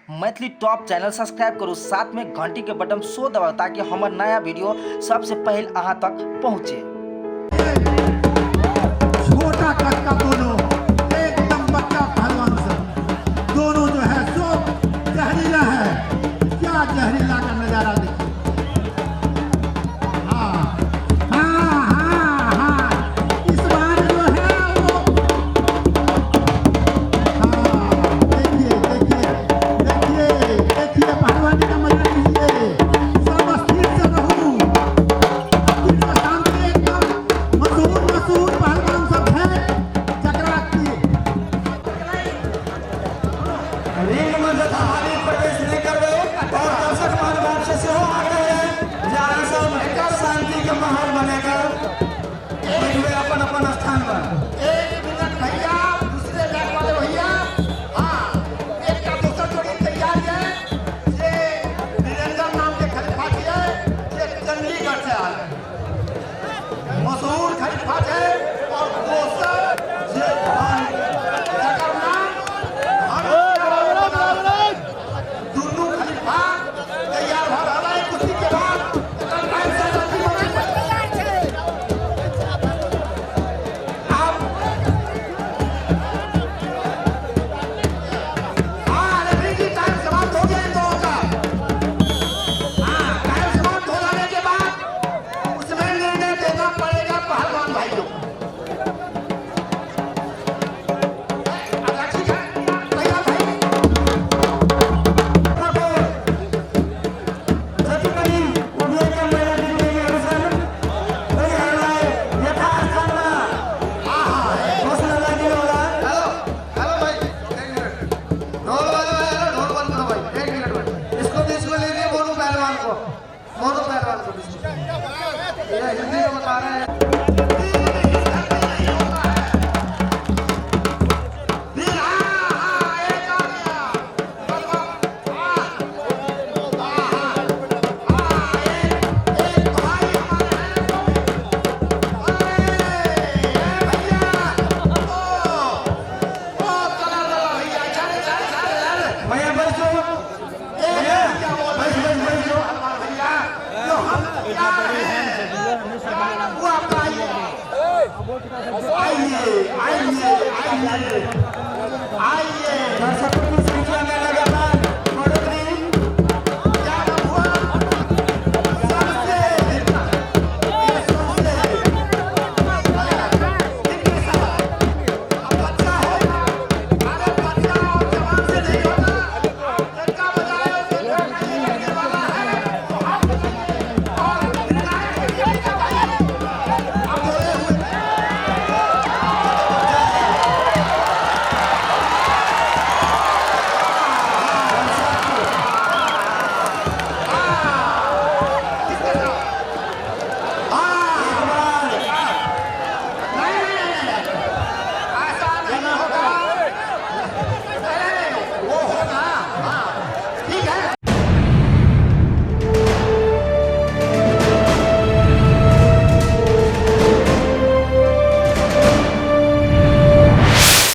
Maithili top channel subscribe करू, साथ में घंटी के बटन सो दबाओ ताकि हमार नया वीडियो सबसे पहले अहाँ तक पहुँचे। छोटा कद का दोनों एकदम बच्चा पहलवान से दोनों जो है सो जहरीला है। क्या जहरीला का नजारा देखिए। हाँ हाँ हाँ हाँ इस बार जो है वो हाँ देखिए देखिए देखिए देखिए पहलवानी का मजा लीजिए। सब स्थिर से रहूं, स्थिर से शांति एकदम मशहूर पहलवान सब है चक्राती। रिंग में हमारी प्रवेश नहीं कर रहे और दर्शक पहलवान से हो आ गए हैं जहाँ सब एकर शांति का माहौल बनेगा। बैठे अपन अपन स्थान पर। एक मिनट भैया, दूसरे बैग वाले भैया, हाँ एक का दूसरा जोड़ी तैयार है। ये वीरेंद्र नाम के खलीफा जी है, ये चंडीगढ़ से आए हैं। मशहूर खलीफा है और दोस्त ये दोनों खलीफा तैयार हो रहा है। उसी के बाद हिंदी में बता रहे हैं। आइए आइए आइए आइए।